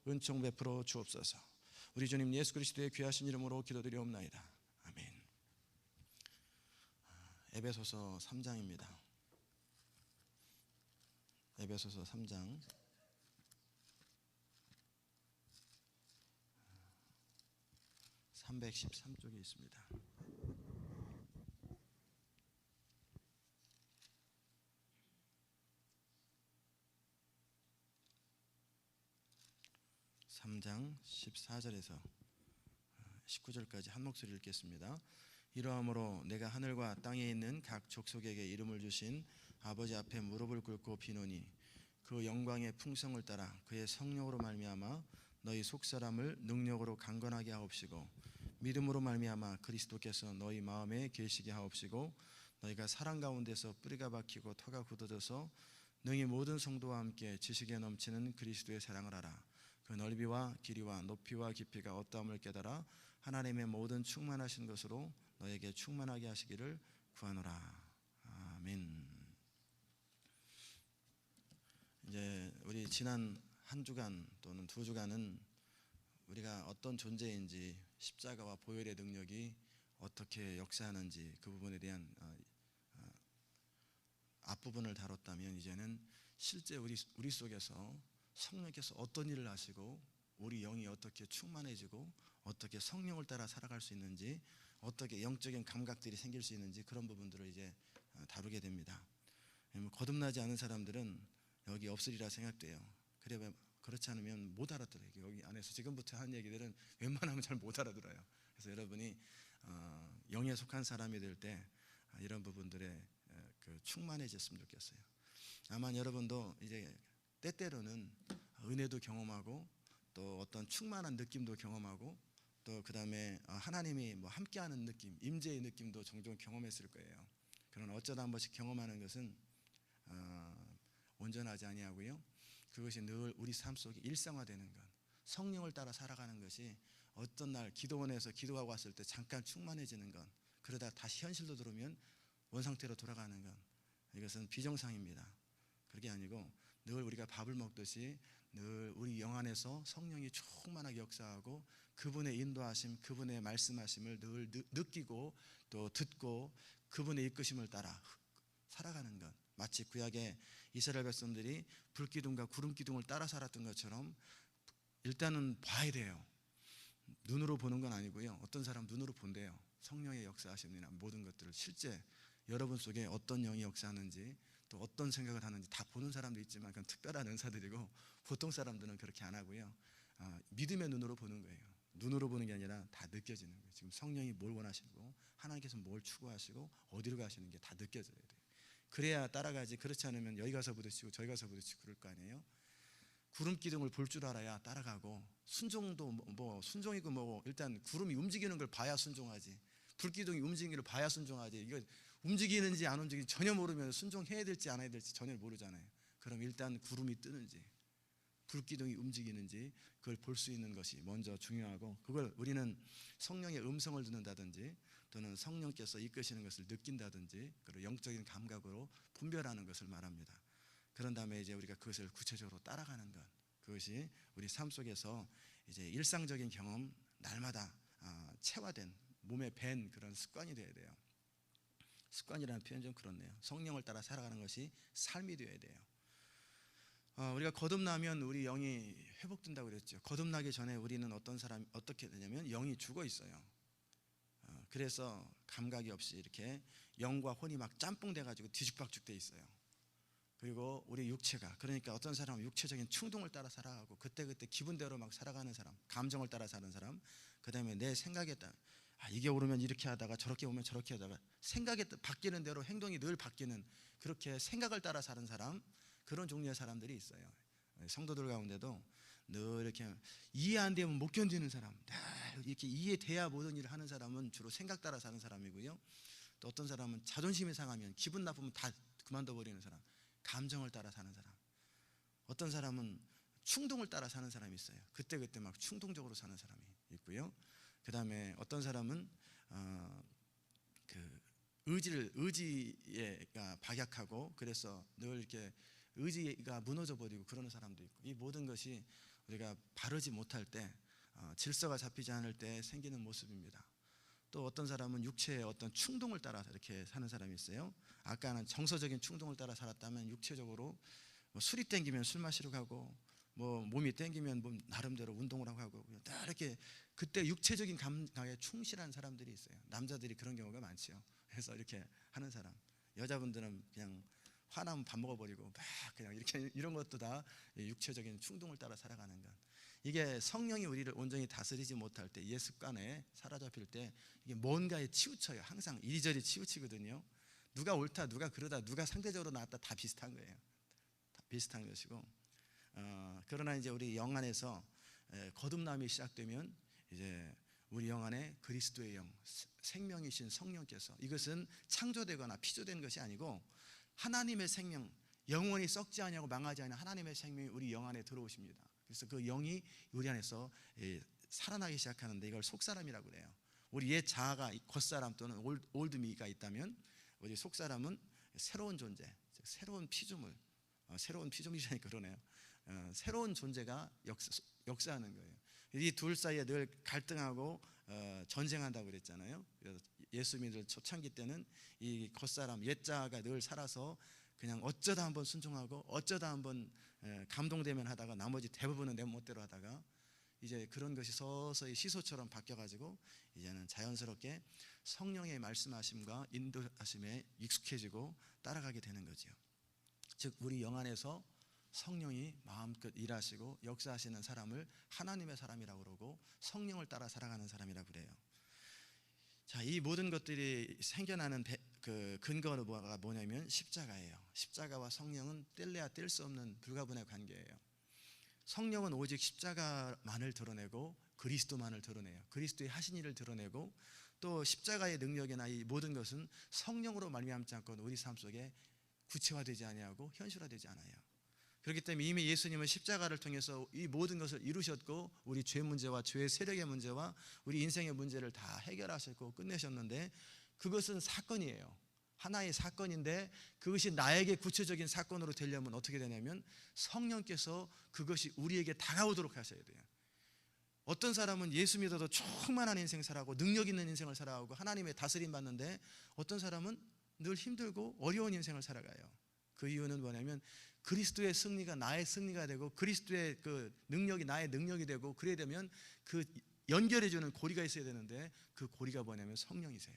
은총 베풀어 주옵소서. 우리 주님 예수 그리스도의 귀하신 이름으로 기도드리옵나이다. 아멘. 에베소서 3장입니다. 에베소서 3장 313쪽에 있습니다. (3장) 14절에서 19절까지 한 목소리 읽겠습니다. 이러함으로 내가 하늘과 땅에 있는 각 족속에게 이름을 주신 아버지 앞에 무릎을 꿇고 비노니 그 영광의 풍성을 따라 그의 성령으로 말미암아 너희 속사람을 능력으로 강건하게 하옵시고 믿음으로 말미암아 그리스도께서 너희 마음에 계시게 하옵시고 너희가 사랑 가운데서 뿌리가 박히고 터가 굳어져서 능히 모든 성도와 함께 지식에 넘치는 그리스도의 사랑을 알아 그 넓이와 길이와 높이와 깊이가 어떠함을 깨달아 하나님의 모든 충만하신 것으로 너에게 충만하게 하시기를 구하노라. 아멘. 이제 우리 지난 한 주간 또는 두 주간은 우리가 어떤 존재인지 십자가와 보혈의 능력이 어떻게 역사하는지 그 부분에 대한 앞부분을 다뤘다면, 이제는 실제 우리 속에서 성령께서 어떤 일을 하시고 우리 영이 어떻게 충만해지고 어떻게 성령을 따라 살아갈 수 있는지, 어떻게 영적인 감각들이 생길 수 있는지, 그런 부분들을 이제 다루게 됩니다. 거듭나지 않은 사람들은 여기 없으리라 생각돼요. 그렇지 않으면 못 알아들어요. 여기 안에서 지금부터 한 얘기들은 웬만하면 잘 못 알아들어요. 그래서 여러분이 영에 속한 사람이 될 때 이런 부분들에 충만해졌으면 좋겠어요. 아마 여러분도 이제 때때로는 은혜도 경험하고 또 어떤 충만한 느낌도 경험하고 또 그 다음에 하나님이 함께하는 느낌, 임재의 느낌도 종종 경험했을 거예요. 그러나 어쩌다 한 번씩 경험하는 것은 온전하지 아니하고요, 그것이 늘 우리 삶 속에 일상화되는 것, 성령을 따라 살아가는 것이 어떤 날 기도원에서 기도하고 왔을 때 잠깐 충만해지는 것, 그러다 다시 현실로 들어오면 원상태로 돌아가는 것, 이것은 비정상입니다. 그게 아니고 늘 우리가 밥을 먹듯이 늘 우리 영 안에서 성령이 충만하게 역사하고 그분의 인도하심, 그분의 말씀하심을 늘 느끼고 또 듣고 그분의 이끄심을 따라 살아가는 것, 마치 구약의 이스라엘 백성들이 불기둥과 구름기둥을 따라 살았던 것처럼 일단은 봐야 돼요. 눈으로 보는 건 아니고요, 어떤 사람 눈으로 본대요. 성령의 역사하심이나 모든 것들을 실제 여러분 속에 어떤 영이 역사하는지 또 어떤 생각을 하는지 다 보는 사람도 있지만 그건 특별한 은사들이고 보통 사람들은 그렇게 안 하고요, 믿음의 눈으로 보는 거예요. 눈으로 보는 게 아니라 다 느껴지는 거예요. 지금 성령이 뭘 원하시고 하나님께서 뭘 추구하시고 어디로 가시는 게 다 느껴져야 돼요. 그래야 따라가지, 그렇지 않으면 여기 가서 부딪히고 저기 가서 부딪히고 그럴 거 아니에요. 구름기둥을 볼 줄 알아야 따라가고, 순종도 순종이고 일단 구름이 움직이는 걸 봐야 순종하지, 불기둥이 움직이는 걸 봐야 순종하지, 이거 움직이는지 안 움직이는지 전혀 모르면 순종해야 될지 안 해야 될지 전혀 모르잖아요. 그럼 일단 구름이 뜨는지 불기둥이 움직이는지 그걸 볼 수 있는 것이 먼저 중요하고, 그걸 우리는 성령의 음성을 듣는다든지 또는 성령께서 이끄시는 것을 느낀다든지 그리고 영적인 감각으로 분별하는 것을 말합니다. 그런 다음에 이제 우리가 그것을 구체적으로 따라가는 것, 그것이 우리 삶 속에서 이제 일상적인 경험, 날마다 체화된 몸에 밴 그런 습관이 되어야 돼요. 습관이라는 표현 좀 그렇네요. 성령을 따라 살아가는 것이 삶이 되어야 돼요. 우리가 거듭나면 우리 영이 회복된다고 그랬죠. 거듭나기 전에 우리는 어떻게 되냐면 영이 죽어 있어요. 그래서 감각이 없이 이렇게 영과 혼이 막 짬뽕 돼가지고 뒤죽박죽 돼 있어요. 그리고 우리 육체가, 그러니까 어떤 사람은 육체적인 충동을 따라 살아가고 그때그때 기분대로 막 살아가는 사람, 감정을 따라 사는 사람, 그 다음에 내 생각에 따라 이게 오르면 이렇게 하다가 저렇게 오면 저렇게 하다가 생각에 바뀌는 대로 행동이 늘 바뀌는, 그렇게 생각을 따라 사는 사람, 그런 종류의 사람들이 있어요. 성도들 가운데도 늘 이렇게 이해 안 되면 못 견디는 사람, 이렇게 이해돼야 모든 일을 하는 사람은 주로 생각 따라 사는 사람이고요, 또 어떤 사람은 자존심이 상하면 기분 나쁘면 다 그만둬 버리는 사람, 감정을 따라 사는 사람, 어떤 사람은 충동을 따라 사는 사람이 있어요. 그때그때 막 충동적으로 사는 사람이 있고요, 그 다음에 어떤 사람은 의지가 박약하고 그래서 늘 이렇게 의지가 무너져 버리고 그러는 사람도 있고, 이 모든 것이 우리가 바르지 못할 때, 질서가 잡히지 않을 때 생기는 모습입니다. 또 어떤 사람은 육체의 어떤 충동을 따라 이렇게 사는 사람이 있어요. 아까는 정서적인 충동을 따라 살았다면 육체적으로 뭐 술이 땡기면 술 마시러 가고, 뭐 몸이 땡기면 뭐 나름대로 운동을 하고 다 이렇게 그때 육체적인 감각에 충실한 사람들이 있어요. 남자들이 그런 경우가 많죠. 그래서 이렇게 하는 사람, 여자분들은 그냥 화나면 밥 먹어버리고 막 그냥 이렇게 이런 것도 다 육체적인 충동을 따라 살아가는 것. 이게 성령이 우리를 온전히 다스리지 못할 때, 옛 습관에 사로잡힐 때 이게 뭔가에 치우쳐요. 항상 이리저리 치우치거든요. 누가 옳다, 누가 그러다, 누가 상대적으로 나왔다 다 비슷한 거예요. 다 비슷한 것이고, 그러나 이제 우리 영 안에서 거듭남이 시작되면 이제 우리 영 안에 그리스도의 영, 생명이신 성령께서, 이것은 창조되거나 피조된 것이 아니고 하나님의 생명, 영원히 썩지 아니하고 망하지 않는 하나님의 생명이 우리 영 안에 들어오십니다. 그래서 그 영이 우리 안에서 살아나기 시작하는데 이걸 속사람이라고 그래요. 우리 옛 자아가, 겉사람 또는 올드미가 있다면 우리 속사람은 새로운 존재, 새로운 피조물, 새로운 피조물이라니까 그러네요. 새로운 존재가 역사하는 거예요. 이 둘 사이에 늘 갈등하고 전쟁한다고 그랬잖아요. 그래서 예수 믿을 초창기 때는 이 겉사람, 옛 자아가 늘 살아서 그냥 어쩌다 한번 순종하고 어쩌다 한번 감동되면 하다가 나머지 대부분은 내 멋대로 하다가 이제 그런 것이 서서히 시소처럼 바뀌어가지고 이제는 자연스럽게 성령의 말씀하심과 인도하심에 익숙해지고 따라가게 되는 거죠. 즉 우리 영 안에서 성령이 마음껏 일하시고 역사하시는 사람을 하나님의 사람이라고 그러고 성령을 따라 살아가는 사람이라고 그래요. 자, 이 모든 것들이 생겨나는 그 근거가 뭐냐면 십자가예요. 십자가와 성령은 뗄래야 뗄 수 없는 불가분의 관계예요. 성령은 오직 십자가만을 드러내고 그리스도만을 드러내요. 그리스도의 하신 일을 드러내고, 또 십자가의 능력이나 이 모든 것은 성령으로 말미암지 않고는 우리 삶 속에 구체화되지 아니하고 현실화되지 않아요. 그렇기 때문에 이미 예수님은 십자가를 통해서 이 모든 것을 이루셨고, 우리 죄 문제와 죄의 세력의 문제와 우리 인생의 문제를 다 해결하셨고 끝내셨는데, 그것은 사건이에요. 하나의 사건인데 그것이 나에게 구체적인 사건으로 되려면 어떻게 되냐면 성령께서 그것이 우리에게 다가오도록 하셔야 돼요. 어떤 사람은 예수 믿어도 충만한 인생 살아가고 능력 있는 인생을 살아가고 하나님의 다스림 받는데, 어떤 사람은 늘 힘들고 어려운 인생을 살아가요. 그 이유는 뭐냐면 그리스도의 승리가 나의 승리가 되고 그리스도의 그 능력이 나의 능력이 되고, 그래야 되면 그 연결해주는 고리가 있어야 되는데 그 고리가 뭐냐면 성령이세요.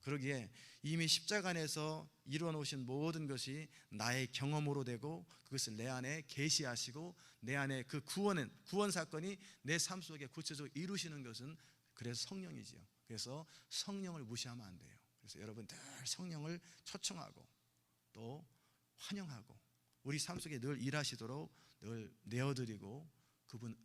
그러기에 이미 십자가 안에서 이루어 놓으신 모든 것이 나의 경험으로 되고 그것을 내 안에 계시하시고 내 안에 그 구원 사건이 내 삶 속에 구체적으로 이루시는 것은 그래서 성령이지요. 그래서 성령을 무시하면 안 돼요. 그래서 여러분 늘 성령을 초청하고 또 환영하고 우리 삶 속에 늘 일하시도록 늘 내어드리고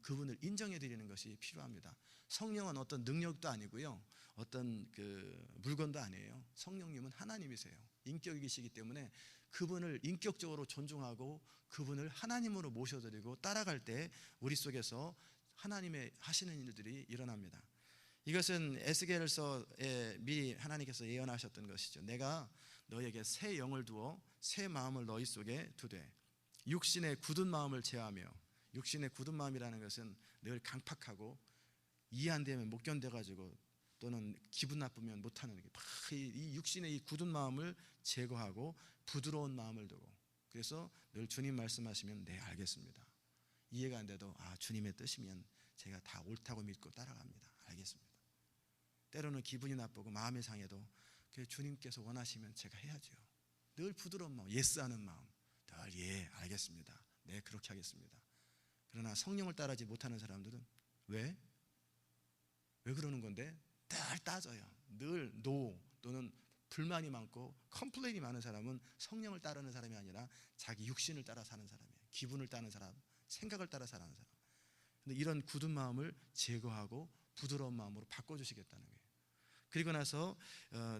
그분을 인정해 드리는 것이 필요합니다. 성령은 어떤 능력도 아니고요, 어떤 그 물건도 아니에요. 성령님은 하나님이세요. 인격이시기 때문에 그분을 인격적으로 존중하고 그분을 하나님으로 모셔드리고 따라갈 때 우리 속에서 하나님의 하시는 일들이 일어납니다. 이것은 에스겔서에 미리 하나님께서 예언하셨던 것이죠. 내가 너에게 새 영을 두어 새 마음을 너희 속에 두되 육신의 굳은 마음을 제하며, 육신의 굳은 마음이라는 것은 늘 강팍하고 이해 안 되면 못 견뎌가지고 또는 기분 나쁘면 못하는 게, 이 육신의 이 굳은 마음을 제거하고 부드러운 마음을 두고, 그래서 늘 주님 말씀하시면 네 알겠습니다, 이해가 안 돼도 주님의 뜻이면 제가 다 옳다고 믿고 따라갑니다, 알겠습니다. 때로는 기분이 나쁘고 마음이 상해도 주님께서 원하시면 제가 해야죠. 늘 부드러운 마음, 예스하는 마음, 늘 예 알겠습니다, 네 그렇게 하겠습니다. 그러나 성령을 따르지 못하는 사람들은 왜 그러는 건데 늘 따져요. 늘 노 또는 불만이 많고 컴플레인이 많은 사람은 성령을 따르는 사람이 아니라 자기 육신을 따라 사는 사람이에요. 기분을 따르는 사람, 생각을 따라 사는 사람. 근데 이런 굳은 마음을 제거하고 부드러운 마음으로 바꿔주시겠다는 거예요. 그리고 나서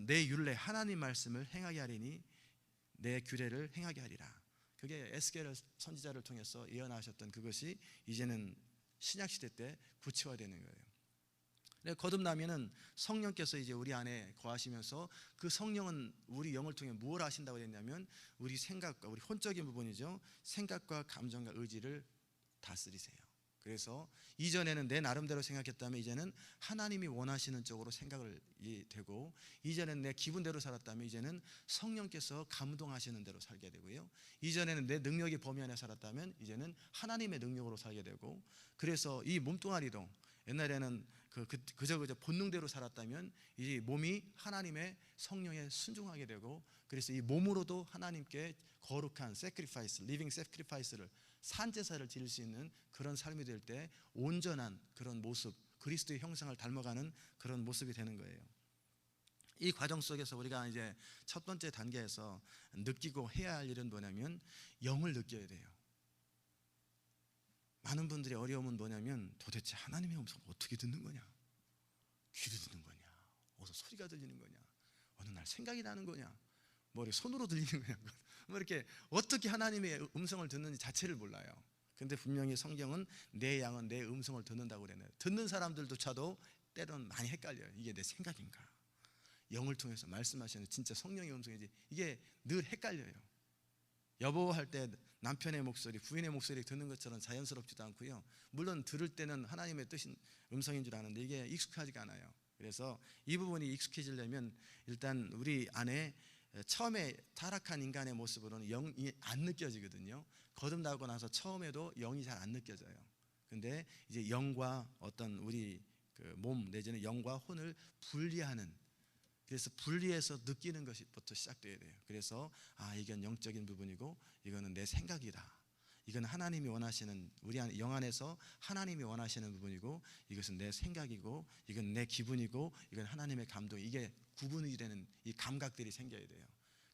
내 율례 하나님 말씀을 행하게 하리니 내 규례를 행하게 하리라. 그게 에스겔 선지자를 통해서 예언하셨던 그것이 이제는 신약시대 때 구체화되는 거예요. 거듭나면은 성령께서 이제 우리 안에 거하시면서 그 성령은 우리 영을 통해 무엇을 하신다고 했냐면 우리 생각과 우리 혼적인 부분이죠, 생각과 감정과 의지를 다스리세요. 그래서 이전에는 내 나름대로 생각했다면 이제는 하나님이 원하시는 쪽으로 생각을 되고, 이전에는 내 기분대로 살았다면 이제는 성령께서 감동하시는 대로 살게 되고요. 이전에는 내 능력이 범위 안에 살았다면 이제는 하나님의 능력으로 살게 되고, 그래서 이 몸뚱아리도 옛날에는 그저 본능대로 살았다면 이 몸이 하나님의 성령에 순종하게 되고, 그래서 이 몸으로도 하나님께 거룩한 sacrifice, living sacrifice를, 산제사를 드릴 수 있는 그런 삶이 될 때 온전한 그런 모습, 그리스도의 형상을 닮아가는 그런 모습이 되는 거예요. 이 과정 속에서 우리가 이제 첫 번째 단계에서 느끼고 해야 할 일은 뭐냐면 영을 느껴야 돼요. 많은 분들의 어려움은 뭐냐면 도대체 하나님의 음성을 어떻게 듣는 거냐, 귀로 듣는 거냐, 어디서 소리가 들리는 거냐, 어느 날 생각이 나는 거냐, 뭐 이렇게 손으로 들리는 거냐, 뭐 이렇게 어떻게 하나님의 음성을 듣는지 자체를 몰라요. 근데 분명히 성경은 내 양은 내 음성을 듣는다고 그러네요. 듣는 사람들조차도 때로는 많이 헷갈려요. 이게 내 생각인가, 영을 통해서 말씀하시는 진짜 성령의 음성인지 이게 늘 헷갈려요. 여보할 때 남편의 목소리, 부인의 목소리 듣는 것처럼 자연스럽지도 않고요. 물론 들을 때는 하나님의 뜻인 음성인 줄 아는데 이게 익숙하지가 않아요. 그래서 이 부분이 익숙해지려면 일단 우리 안에 처음에 타락한 인간의 모습으로는 영이 안 느껴지거든요. 거듭나고 나서 처음에도 영이 잘 안 느껴져요. 근데 이제 영과 어떤 우리 몸 내지는 영과 혼을 분리하는, 그래서 분리해서 느끼는 것부터 시작돼야 돼요. 그래서 이건 영적인 부분이고 이거는 내 생각이다, 이건 하나님이 원하시는, 우리 영 안에서 하나님이 원하시는 부분이고 이것은 내 생각이고 이건 내 기분이고 이건 하나님의 감동, 이게 구분이 되는 이 감각들이 생겨야 돼요.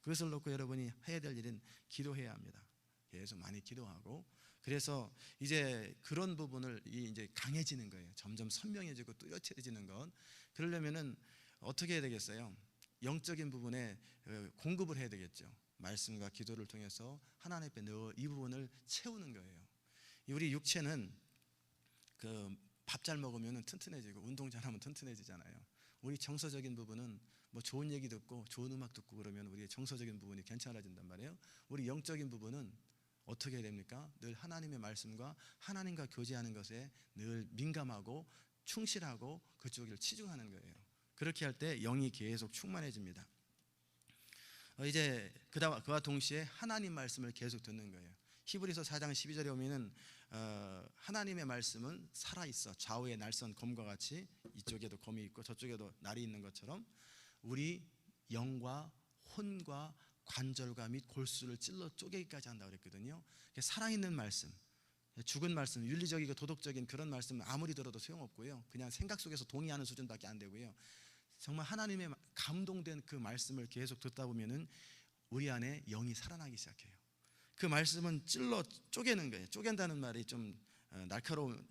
그것을 놓고 여러분이 해야 될 일은 기도해야 합니다. 계속 많이 기도하고, 그래서 이제 그런 부분을 이제 강해지는 거예요. 점점 선명해지고 뚜렷해지는 것. 그러려면은 어떻게 해야 되겠어요? 영적인 부분에 공급을 해야 되겠죠. 말씀과 기도를 통해서 하나님 앞에 넣어 이 부분을 채우는 거예요. 우리 육체는 밥 잘 먹으면 튼튼해지고 운동 잘하면 튼튼해지잖아요. 우리 정서적인 부분은 뭐 좋은 얘기 듣고 좋은 음악 듣고 그러면 우리의 정서적인 부분이 괜찮아진단 말이에요. 우리 영적인 부분은 어떻게 해야 됩니까? 늘 하나님의 말씀과 하나님과 교제하는 것에 늘 민감하고 충실하고 그쪽을 치중하는 거예요. 그렇게 할 때 영이 계속 충만해집니다. 이제 그와 동시에 하나님 말씀을 계속 듣는 거예요. 히브리서 4장 12절에 보면은 하나님의 말씀은 살아있어 좌우에 날선 검과 같이, 이쪽에도 검이 있고 저쪽에도 날이 있는 것처럼 우리 영과 혼과 관절과 및 골수를 찔러 쪼개기까지 한다고 그랬거든요. 살아있는 말씀, 죽은 말씀, 윤리적이고 도덕적인 그런 말씀은 아무리 들어도 소용없고요. 그냥 생각 속에서 동의하는 수준밖에 안 되고요. 정말 하나님의 감동된 그 말씀을 계속 듣다 보면은 우리 안에 영이 살아나기 시작해요. 그 말씀은 찔러 쪼개는 거예요. 쪼갠다는 말이 좀 날카로운지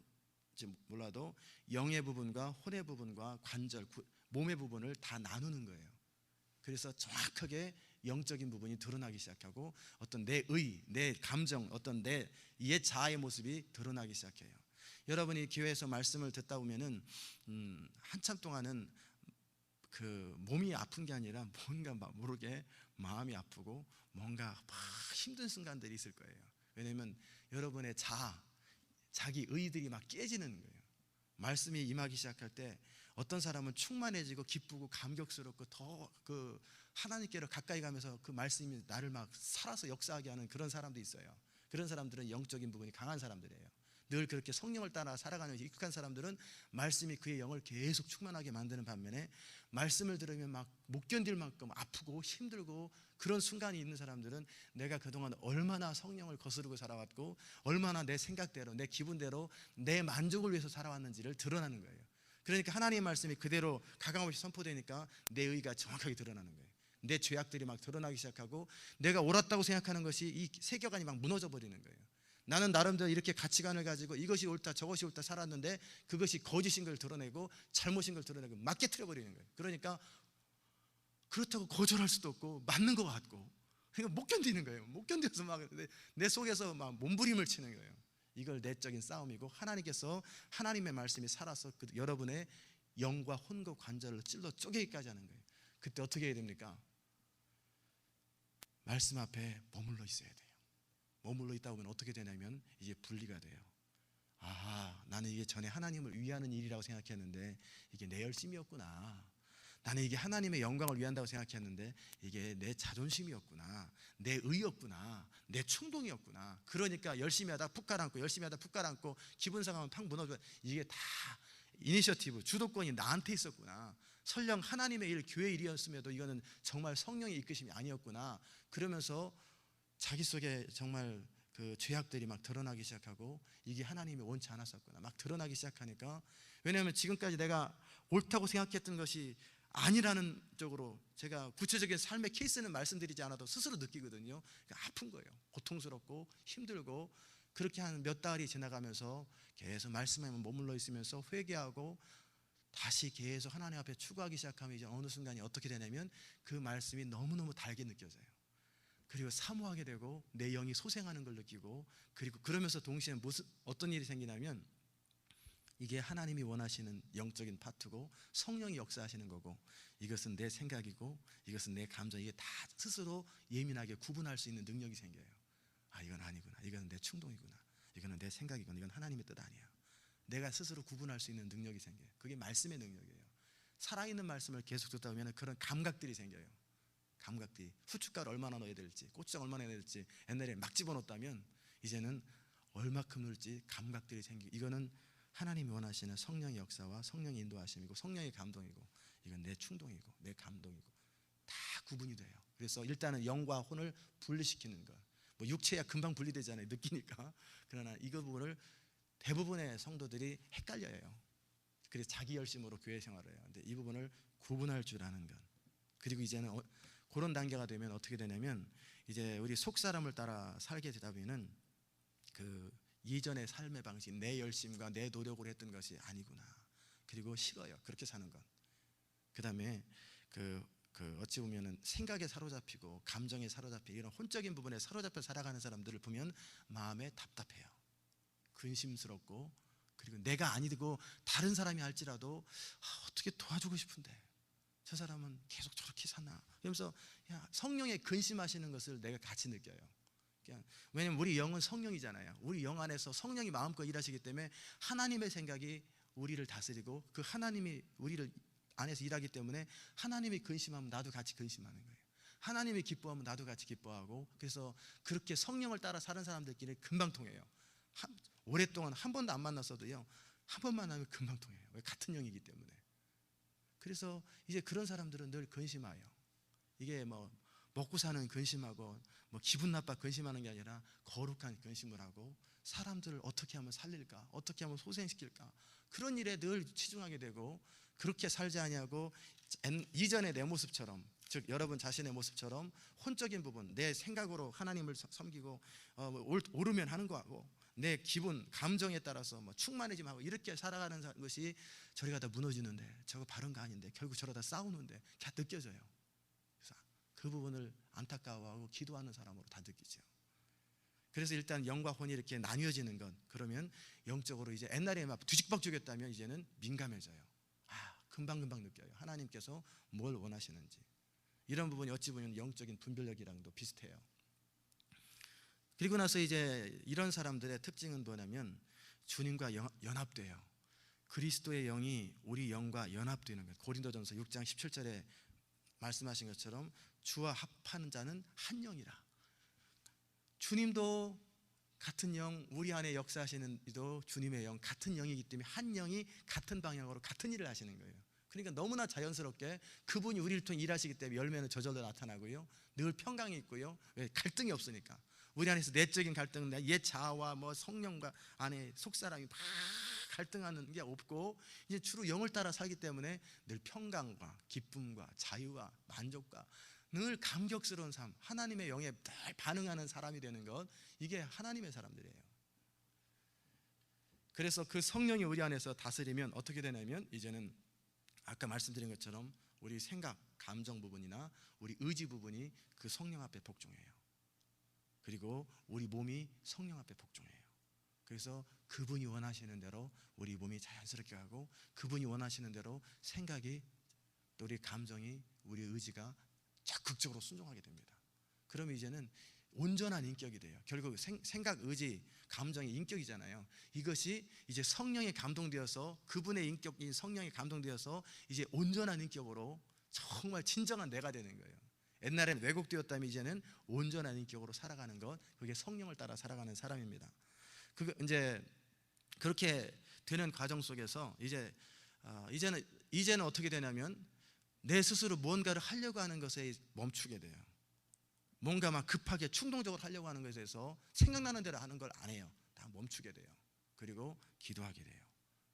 몰라도 영의 부분과 혼의 부분과 관절, 몸의 부분을 다 나누는 거예요. 그래서 정확하게 영적인 부분이 드러나기 시작하고 어떤 내 감정, 어떤 내 옛 자아의 모습이 드러나기 시작해요. 여러분이 교회에서 말씀을 듣다 보면은 한참 동안은 몸이 아픈 게 아니라 뭔가 모르게 마음이 아프고 뭔가 막 힘든 순간들이 있을 거예요. 왜냐하면 여러분의 자기 의들이 막 깨지는 거예요. 말씀이 임하기 시작할 때 어떤 사람은 충만해지고 기쁘고 감격스럽고 더 하나님께로 가까이 가면서 그 말씀이 나를 막 살아서 역사하게 하는 그런 사람도 있어요. 그런 사람들은 영적인 부분이 강한 사람들이에요. 늘 그렇게 성령을 따라 살아가는 익숙한 사람들은 말씀이 그의 영을 계속 충만하게 만드는 반면에 말씀을 들으면 막 못 견딜 만큼 아프고 힘들고 그런 순간이 있는 사람들은 내가 그동안 얼마나 성령을 거스르고 살아왔고 얼마나 내 생각대로 내 기분대로 내 만족을 위해서 살아왔는지를 드러나는 거예요. 그러니까 하나님의 말씀이 그대로 가감없이 선포되니까 내 의가 정확하게 드러나는 거예요. 내 죄악들이 막 드러나기 시작하고 내가 옳았다고 생각하는 것이 이 세계관이 막 무너져 버리는 거예요. 나는 나름대로 이렇게 가치관을 가지고 이것이 옳다 저것이 옳다 살았는데 그것이 거짓인 걸 드러내고 잘못인 걸 드러내고 막 깨트려버리는 거예요. 그러니까 그렇다고 거절할 수도 없고 맞는 것 같고 그러니까 못 견디는 거예요. 못 견뎌서 막 내 속에서 막 몸부림을 치는 거예요. 이걸 내적인 싸움이고 하나님께서 하나님의 말씀이 살아서 여러분의 영과 혼과 관절을 찔러 쪼개기까지 하는 거예요. 그때 어떻게 해야 됩니까? 말씀 앞에 머물러 있어야 돼요. 머물러 있다 보면 어떻게 되냐면 이제 분리가 돼요. 나는 이게 전에 하나님을 위하는 일이라고 생각했는데 이게 내 열심이었구나. 나는 이게 하나님의 영광을 위한다고 생각했는데 이게 내 자존심이었구나, 내 의였구나, 내 충동이었구나. 그러니까 열심히 하다 푹 가라앉고, 열심히 하다 푹 가라앉고, 기분 상하면 팍 무너져. 이게 다 이니셔티브, 주도권이 나한테 있었구나. 설령 하나님의 일, 교회 일이었음에도 이거는 정말 성령의 이끄심이 아니었구나. 그러면서 자기 속에 정말 그 죄악들이 막 드러나기 시작하고, 이게 하나님이 원치 않았었구나 막 드러나기 시작하니까, 왜냐하면 지금까지 내가 옳다고 생각했던 것이 아니라는 쪽으로 제가 구체적인 삶의 케이스는 말씀드리지 않아도 스스로 느끼거든요. 그러니까 아픈 거예요. 고통스럽고 힘들고. 그렇게 한 몇 달이 지나가면서 계속 말씀에 머물러 있으면서 회개하고 다시 계속 하나님 앞에 추구하기 시작하면 이제 어느 순간이 어떻게 되냐면 그 말씀이 너무너무 달게 느껴져요. 그리고 사모하게 되고 내 영이 소생하는 걸 느끼고, 그리고 그러면서 동시에 어떤 일이 생기냐면 이게 하나님이 원하시는 영적인 파트고 성령이 역사하시는 거고, 이것은 내 생각이고 이것은 내 감정, 이게 다 스스로 예민하게 구분할 수 있는 능력이 생겨요. 이건 아니구나, 이건 내 충동이구나, 이거는 내 생각이구나, 이건 하나님의 뜻 아니야. 내가 스스로 구분할 수 있는 능력이 생겨요. 그게 말씀의 능력이에요. 살아있는 말씀을 계속 듣다 보면 그런 감각들이 생겨요. 감각들이, 후춧가루 얼마나 넣어야 될지, 고추장 얼마나 넣어야 될지 옛날에 막 집어넣었다면 이제는 얼마큼 넣을지 감각들이 생기고, 이거는 하나님이 원하시는 성령의 역사와 성령의 인도하심이고 성령의 감동이고, 이건 내 충동이고 내 감동이고 다 구분이 돼요. 그래서 일단은 영과 혼을 분리시키는 것. 뭐 육체야 금방 분리되잖아요, 느끼니까. 그러나 이거 부분을 대부분의 성도들이 헷갈려요. 그래서 자기 열심으로 교회 생활을 해요. 근데 이 부분을 구분할 줄 아는 것. 그리고 이제는 그런 단계가 되면 어떻게 되냐면, 이제 우리 속 사람을 따라 살게 되다 보면은 그 이전의 삶의 방식, 내 열심과 내 노력으로 했던 것이 아니구나. 그리고 싫어요, 그렇게 사는 건. 그 다음에 어찌 보면은 생각에 사로잡히고 감정에 사로잡히고 이런 혼적인 부분에 사로잡혀 살아가는 사람들을 보면 마음에 답답해요. 근심스럽고, 그리고 내가 아니고 다른 사람이 할지라도 어떻게 도와주고 싶은데 저 사람은 계속 저렇게 사나, 그러면서 성령에 근심하시는 것을 내가 같이 느껴요. 왜냐면 우리 영은 성령이잖아요. 우리 영 안에서 성령이 마음껏 일하시기 때문에 하나님의 생각이 우리를 다스리고, 그 하나님이 우리를 안에서 일하기 때문에 하나님이 근심하면 나도 같이 근심하는 거예요. 하나님이 기뻐하면 나도 같이 기뻐하고. 그래서 그렇게 성령을 따라 사는 사람들끼리 금방 통해요. 오랫동안 한 번도 안 만났어도요, 한 번 만나면 금방 통해요. 왜? 같은 영이기 때문에. 그래서 이제 그런 사람들은 늘 근심해요. 이게 뭐 먹고 사는 근심하고 뭐 기분 나빠 근심하는 게 아니라 거룩한 근심을 하고, 사람들을 어떻게 하면 살릴까, 어떻게 하면 소생시킬까, 그런 일에 늘 치중하게 되고, 그렇게 살지 아니하고 이전의 내 모습처럼, 즉 여러분 자신의 모습처럼 혼적인 부분, 내 생각으로 하나님을 섬기고 오르면 하는 거하고, 내 기분, 감정에 따라서 뭐 충만해짐 하고 이렇게 살아가는 것이 저리가 다 무너지는데, 저거 바른 거 아닌데, 결국 저러다 싸우는데 다 느껴져요. 그래서 그 부분을 안타까워하고 기도하는 사람으로 다 느끼죠. 그래서 일단 영과 혼이 이렇게 나뉘어지는 건, 그러면 영적으로 이제 옛날에 막 뒤죽박죽했다면 이제는 민감해져요. 금방금방 느껴요, 하나님께서 뭘 원하시는지. 이런 부분이 어찌 보면 영적인 분별력이랑도 비슷해요. 그리고 나서 이제 이런 사람들의 특징은 뭐냐면 주님과 연합돼요. 그리스도의 영이 우리 영과 연합되는 거예요. 고린도전서 6장 17절에 말씀하신 것처럼 주와 합하는 자는 한 영이라. 주님도 같은 영, 우리 안에 역사하시는 이도 주님의 영, 같은 영이기 때문에 한 영이 같은 방향으로 같은 일을 하시는 거예요. 그러니까 너무나 자연스럽게 그분이 우리를 통해 일하시기 때문에 열매는 저절로 나타나고요, 늘 평강이 있고요. 왜? 갈등이 없으니까. 우리 안에서 내적인 갈등은 옛 자아와 뭐 성령과 안에 속사람이 막 갈등하는 게 없고, 이제 주로 영을 따라 살기 때문에 늘 평강과 기쁨과 자유와 만족과 늘 감격스러운 삶, 하나님의 영에 늘 반응하는 사람이 되는 것, 이게 하나님의 사람들이에요. 그래서 그 성령이 우리 안에서 다스리면 어떻게 되냐면, 이제는 아까 말씀드린 것처럼 우리 생각, 감정 부분이나 우리 의지 부분이 그 성령 앞에 복종해요. 그리고 우리 몸이 성령 앞에 복종해요. 그래서 그분이 원하시는 대로 우리 몸이 자연스럽게 가고, 그분이 원하시는 대로 생각이, 또 우리 감정이, 우리 의지가 적극적으로 순종하게 됩니다. 그러면 이제는 온전한 인격이 돼요. 결국 생각, 의지, 감정이 인격이잖아요. 이것이 이제 성령에 감동되어서, 그분의 인격인 성령에 감동되어서 이제 온전한 인격으로 정말 진정한 내가 되는 거예요. 옛날에는 왜곡되었다면 이제는 온전한 인격으로 살아가는 것, 그게 성령을 따라 살아가는 사람입니다. 이제 그렇게 되는 과정 속에서 이제는 어떻게 되냐면 내 스스로 무언가를 하려고 하는 것에 멈추게 돼요. 뭔가 막 급하게 충동적으로 하려고 하는 것에 대해서 생각나는 대로 하는 걸 안 해요. 다 멈추게 돼요. 그리고 기도하게 돼요.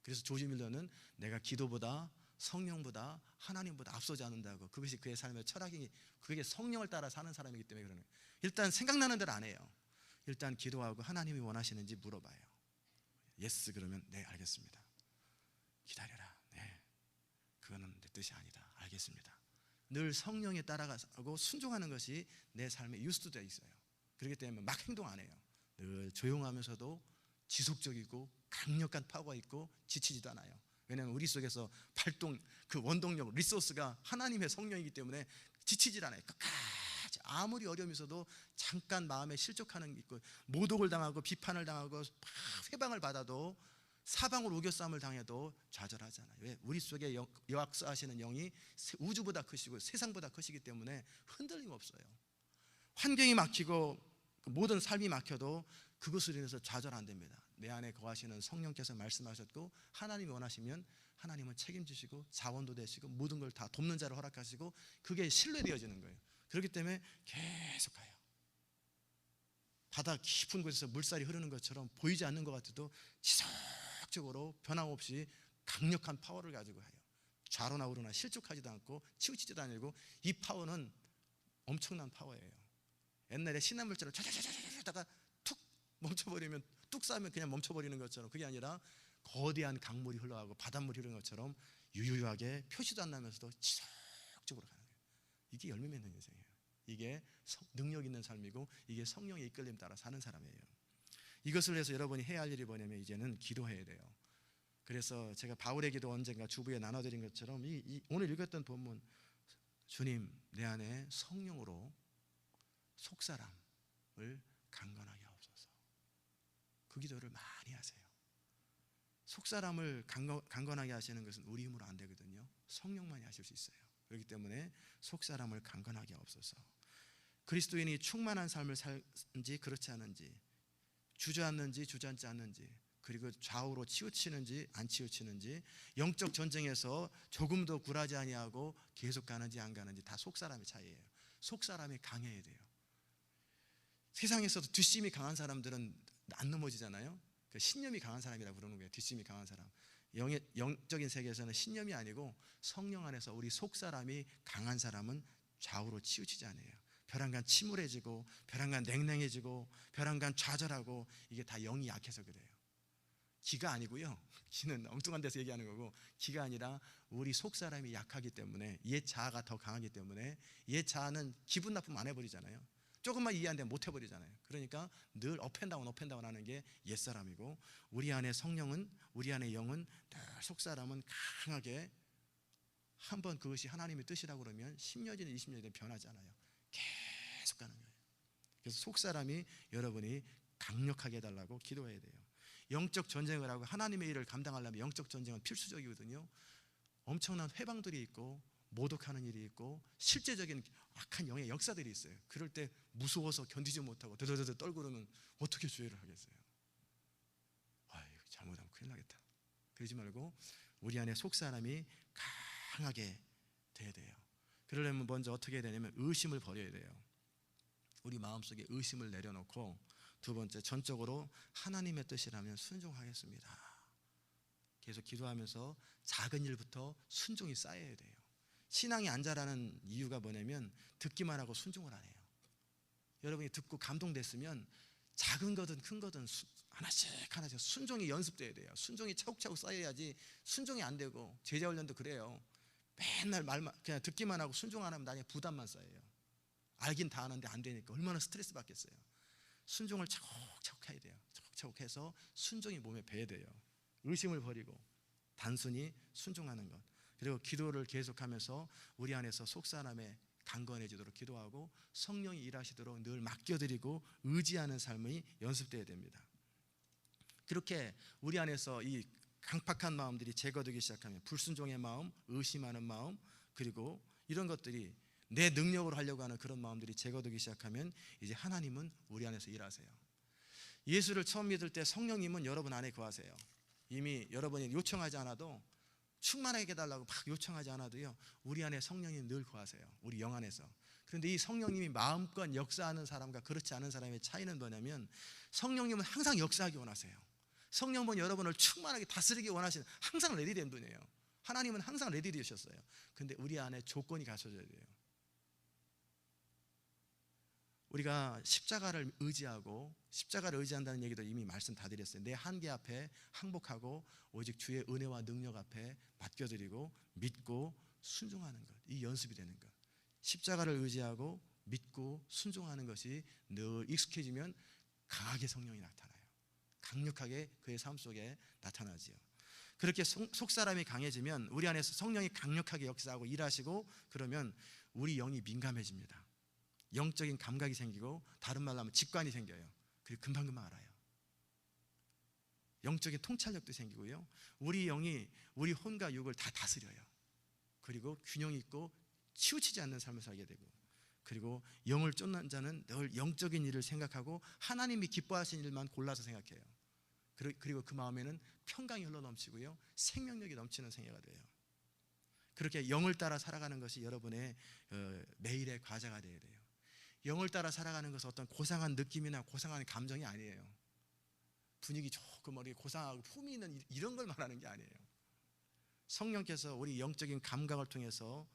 그래서 조지 밀러는 내가 기도보다 성령보다 하나님보다 앞서지 않는다고, 그것이 그의 삶의 철학이, 그게 성령을 따라 사는 사람이기 때문에 그러는 거예요. 일단 생각나는 대로 안 해요. 일단 기도하고 하나님이 원하시는지 물어봐요. 예스 그러면 네 알겠습니다. 기다려라. 네, 그거는 내 뜻이 아니다. 알겠습니다. 늘 성령에 따라가고 순종하는 것이 내 삶에 유스트되어 있어요. 그렇기 때문에 막 행동 안 해요. 늘 조용하면서도 지속적이고 강력한 파워가 있고 지치지도 않아요. 왜냐하면 우리 속에서 발동, 그 원동력, 리소스가 하나님의 성령이기 때문에 지치질 않아요. 끝까지 아무리 어려움이 있어도 잠깐 마음에 실족하는 게 있고, 모독을 당하고 비판을 당하고 회방을 받아도, 사방으로 우겨싸움을 당해도 좌절하잖아요. 왜? 우리 속에 역사하시는 영이 우주보다 크시고 세상보다 크시기 때문에 흔들림 없어요. 환경이 막히고 모든 삶이 막혀도 그것으로 인해서 좌절 안 됩니다. 내 안에 거하시는 성령께서 말씀하셨고, 하나님이 원하시면 하나님은 책임지시고 자원도 되시고 모든 걸 다 돕는 자를 허락하시고, 그게 신뢰되어지는 거예요. 그렇기 때문에 계속 가요. 바다 깊은 곳에서 물살이 흐르는 것처럼 보이지 않는 것 같아도 지속적으로 변함없이 강력한 파워를 가지고 가요. 좌로나 우로나 실족하지도 않고 치우치지도 않고, 이 파워는 엄청난 파워예요. 옛날에 신화물처럼 촤촤촤촤 하다가 툭 멈춰버리면, 뚝 싸면 그냥 멈춰버리는 것처럼, 그게 아니라 거대한 강물이 흘러가고 바닷물이 흐르는 것처럼 유유하게 표시도 안 나면서도 지속적으로 가는 거예요. 이게 열매 맺는 인생이에요. 이게 능력 있는 삶이고, 이게 성령의 이끌림 따라 사는 사람이에요. 이것을 위해서 여러분이 해야 할 일이 뭐냐면 이제는 기도해야 돼요. 그래서 제가 바울의 기도 언젠가 주부에 나눠드린 것처럼 오늘 읽었던 본문, 주님 내 안에 성령으로 속사람을 강건하게 하옵소서. 그 기도를 많이 하세요. 속사람을 강건하게 하시는 것은 우리 힘으로 안 되거든요. 성령만이 하실 수 있어요. 그렇기 때문에 속사람을 강건하게 하옵소서. 그리스도인이 충만한 삶을 살는지 그렇지 않은지, 주저앉는지 주저앉지 않는지, 그리고 좌우로 치우치는지 안 치우치는지, 영적 전쟁에서 조금도 굴하지 아니하고 계속 가는지 안 가는지, 다 속사람의 차이예요. 속사람이 강해야 돼요. 세상에서도 뒷심이 강한 사람들은 안 넘어지잖아요. 그 신념이 강한 사람이라고 부르는 거예요. 뒷심이 강한 사람. 영적인 세계에서는 신념이 아니고 성령 안에서 우리 속사람이 강한 사람은 좌우로 치우치지 않아요. 벼랑간 침울해지고, 벼랑간 냉랭해지고, 벼랑간 좌절하고, 이게 다 영이 약해서 그래요. 기가 아니고요. 기는 엉뚱한 데서 얘기하는 거고, 기가 아니라 우리 속사람이 약하기 때문에, 옛 자아가 더 강하기 때문에, 옛 자아는 기분 나쁘면 안 해버리잖아요. 조금만 이해 안 되면 못 해버리잖아요. 그러니까 늘 업앤다운 하는 게 옛사람이고, 우리 안에 성령은, 우리 안에 영은, 늘 속사람은 강하게, 한번 그것이 하나님의 뜻이라고 그러면 10년이든 20년이든 변하지 않아요. 계속 가는 거예요. 그래서 속사람이 여러분이 강력하게 해달라고 기도해야 돼요. 영적 전쟁을 하고 하나님의 일을 감당하려면 영적 전쟁은 필수적이거든요. 엄청난 회방들이 있고 모독하는 일이 있고 실제적인 악한 영의 역사들이 있어요. 그럴 때 무서워서 견디지 못하고 더더더 떨고 그러면 어떻게 주의를 하겠어요? 아유, 잘못하면 큰일 나겠다. 그러지 말고 우리 안에 속사람이 강하게 돼야 돼요. 그러려면 먼저 어떻게 해야 되냐면 의심을 버려야 돼요. 우리 마음속에 의심을 내려놓고, 두 번째, 전적으로 하나님의 뜻이라면 순종하겠습니다. 계속 기도하면서 작은 일부터 순종이 쌓여야 돼요. 신앙이 안 자라는 이유가 뭐냐면 듣기만 하고 순종을 안 해요. 여러분이 듣고 감동됐으면 작은 거든 큰 거든 하나씩 순종이 연습돼야 돼요. 순종이 차곡차곡 쌓여야지. 순종이 안 되고, 제자훈련도 그래요. 맨날 말만 그냥 듣기만 하고 순종 안 하면 나중에 부담만 쌓여요. 알긴 다 아는데 안 되니까 얼마나 스트레스 받겠어요. 순종을 차곡차곡 해야 돼요. 차곡차곡 해서 순종이 몸에 배야 돼요. 의심을 버리고 단순히 순종하는 것. 그리고 기도를 계속하면서 우리 안에서 속사람의 강건해지도록 기도하고 성령이 일하시도록 늘 맡겨드리고 의지하는 삶이 연습되어야 됩니다. 그렇게 우리 안에서 이 강팍한 마음들이 제거되기 시작하면 불순종의 마음, 의심하는 마음, 그리고 이런 것들이 내 능력으로 하려고 하는 그런 마음들이 제거되기 시작하면 이제 하나님은 우리 안에서 일하세요. 예수를 처음 믿을 때 성령님은 여러분 안에 거하세요. 이미 여러분이 요청하지 않아도, 충만하게 해달라고 막 요청하지 않아도요, 우리 안에 성령이 늘 거하세요. 우리 영 안에서. 그런데 이 성령님이 마음껏 역사하는 사람과 그렇지 않은 사람의 차이는 뭐냐면, 성령님은 항상 역사하기 원하세요. 성령은 여러분을 충만하게 다스리기 원하시는, 항상 레디된 분이에요. 하나님은 항상 레디 되셨어요. 근데 우리 안에 조건이 갖춰져야 돼요. 우리가 십자가를 의지하고, 십자가를 의지한다는 얘기도 이미 말씀 다 드렸어요. 내 한계 앞에 항복하고 오직 주의 은혜와 능력 앞에 맡겨드리고 믿고 순종하는 것, 이 연습이 되는 것. 십자가를 의지하고 믿고 순종하는 것이 늘 익숙해지면 강하게 성령이 나타나요. 강력하게 그의 삶 속에 나타나지요. 그렇게 속사람이 강해지면 우리 안에서 성령이 강력하게 역사하고 일하시고, 그러면 우리 영이 민감해집니다. 영적인 감각이 생기고, 다른 말로 하면 직관이 생겨요. 그리고 금방금방 알아요. 영적인 통찰력도 생기고요, 우리 영이 우리 혼과 육을 다 다스려요. 그리고 균형 있고 치우치지 않는 삶을 살게 되고, 그리고 영을 쫓는 자는 늘 영적인 일을 생각하고 하나님이 기뻐하시는 일만 골라서 생각해요. 그리고 그 마음에는 평강이 흘러넘치고요, 생명력이 넘치는 생애가 돼요. 그렇게 영을 따라 살아가는 것이 여러분의 매일의 과제가 되어야 돼요. 영을 따라 살아가는 것은 어떤 고상한 느낌이나 고상한 감정이 아니에요. 분위기 좋고 머리 고상하고 품이 있는 이런 걸 말하는 게 아니에요. 성령께서 우리 영적인 감각을 통해서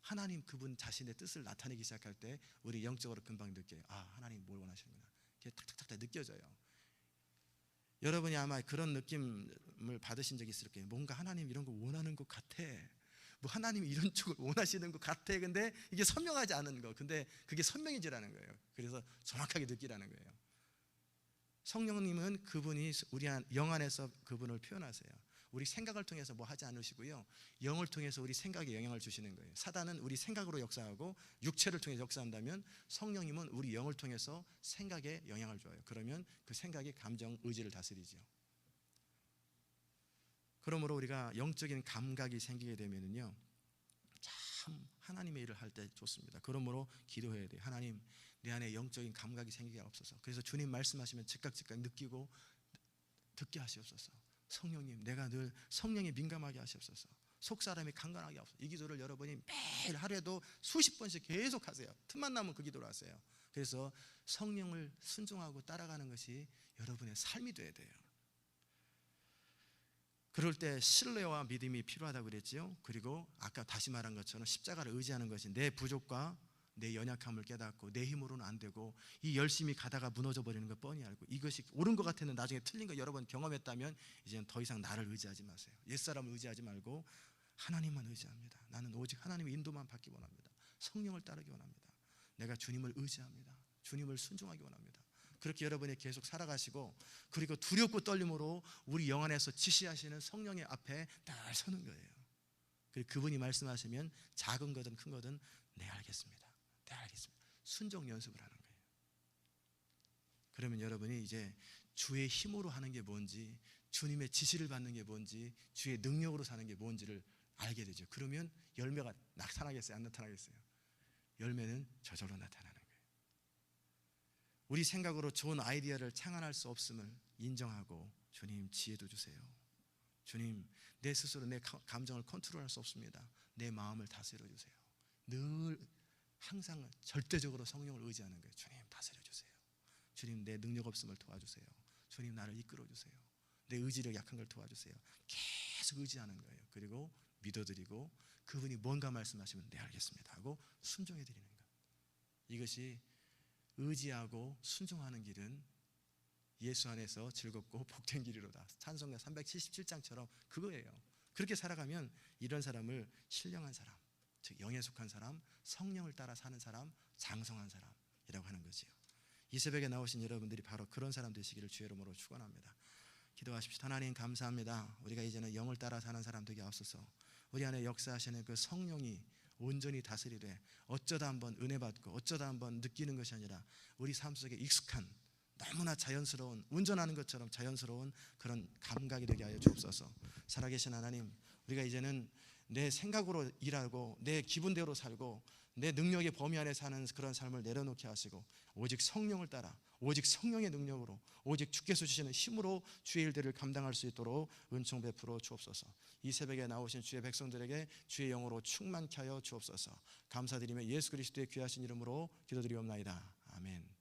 하나님 그분 자신의 뜻을 나타내기 시작할 때 우리 영적으로 금방 느껴요. 아, 하나님 뭘 원하시는구나. 그게 탁탁탁 느껴져요. 여러분이 아마 그런 느낌을 받으신 적이 있을 거예요. 뭔가 하나님 이런 거 원하는 것 같아. 뭐 하나님이 이런 쪽을 원하시는 것 같아. 근데 이게 선명하지 않은 거. 근데 그게 선명해지라는 거예요. 그래서 정확하게 느끼라는 거예요. 성령님은 그분이 우리 영 안에서 그분을 표현하세요. 우리 생각을 통해서 뭐 하지 않으시고요, 영을 통해서 우리 생각에 영향을 주시는 거예요. 사단은 우리 생각으로 역사하고 육체를 통해서 역사한다면, 성령님은 우리 영을 통해서 생각에 영향을 줘요. 그러면 그 생각이 감정, 의지를 다스리죠. 그러므로 우리가 영적인 감각이 생기게 되면은요, 참 하나님의 일을 할 때 좋습니다. 그러므로 기도해야 돼요. 하나님, 내 안에 영적인 감각이 생기게 하옵소서. 그래서 주님 말씀하시면 즉각 느끼고 듣게 하시옵소서. 성령님, 내가 늘 성령에 민감하게 하시옵소서. 속사람이 강건하게 하옵소서. 이 기도를 여러분이 매일 하루에도 수십 번씩 계속 하세요. 틈만 나면 그 기도를 하세요. 그래서 성령을 순종하고 따라가는 것이 여러분의 삶이 돼야 돼요. 그럴 때 신뢰와 믿음이 필요하다고 그랬죠. 그리고 아까 다시 말한 것처럼 십자가를 의지하는 것이 내 부족과 내 연약함을 깨닫고, 내 힘으로는 안 되고, 이 열심히 가다가 무너져 버리는 걸 뻔히 알고, 이것이 옳은 것 같았는데 나중에 틀린 거 여러 번 경험했다면 이제는 더 이상 나를 의지하지 마세요. 옛사람을 의지하지 말고 하나님만 의지합니다. 나는 오직 하나님의 인도만 받기 원합니다. 성령을 따르기 원합니다. 내가 주님을 의지합니다. 주님을 순종하기 원합니다. 그렇게 여러분이 계속 살아가시고, 그리고 두렵고 떨림으로 우리 영 안에서 지시하시는 성령의 앞에 늘 서는 거예요. 그리고 그분이 말씀하시면 작은 거든 큰 거든 네 알겠습니다. 네 알겠습니다. 순종 연습을 하는 거예요. 그러면 여러분이 이제 주의 힘으로 하는 게 뭔지, 주님의 지시를 받는 게 뭔지, 주의 능력으로 사는 게 뭔지를 알게 되죠. 그러면 열매가 나타나겠어요? 안 나타나겠어요? 열매는 저절로 나타나는 거예요. 우리 생각으로 좋은 아이디어를 창안할 수 없음을 인정하고, 주님 지혜도 주세요. 주님, 내 스스로 내 감정을 컨트롤할 수 없습니다. 내 마음을 다스려 주세요. 늘 항상 절대적으로 성령을 의지하는 거예요. 주님 다스려 주세요. 주님 내 능력 없음을 도와주세요. 주님 나를 이끌어 주세요. 내 의지력 약한 걸 도와주세요. 계속 의지하는 거예요. 그리고 믿어드리고, 그분이 뭔가 말씀하시면 네 알겠습니다 하고 순종해 드리는 것. 이것이 의지하고 순종하는 길은 예수 안에서 즐겁고 복된 길이로다. 찬송가 377장처럼 그거예요. 그렇게 살아가면 이런 사람을 신령한 사람, 즉 영에 속한 사람, 성령을 따라 사는 사람, 장성한 사람이라고 하는 거지요. 이 새벽에 나오신 여러분들이 바로 그런 사람 되시기를 주의 이름으로 축원합니다. 기도하십시오. 하나님 감사합니다. 우리가 이제는 영을 따라 사는 사람 되게 하옵소서. 우리 안에 역사하시는 그 성령이 온전히 다스리되 어쩌다 한번 은혜 받고 어쩌다 한번 느끼는 것이 아니라 우리 삶 속에 익숙한 너무나 자연스러운 운전하는 것처럼 자연스러운 그런 감각이 되게 하여 주옵소서. 살아계신 하나님, 우리가 이제는 내 생각으로 일하고 내 기분대로 살고 내 능력의 범위 안에 사는 그런 삶을 내려놓게 하시고 오직 성령을 따라 오직 성령의 능력으로 오직 주께서 주시는 힘으로 주의 일들을 감당할 수 있도록 은총 베풀어 주옵소서. 이 새벽에 나오신 주의 백성들에게 주의 영으로 충만케 하여 주옵소서. 감사드리며 예수 그리스도의 귀하신 이름으로 기도드리옵나이다. 아멘.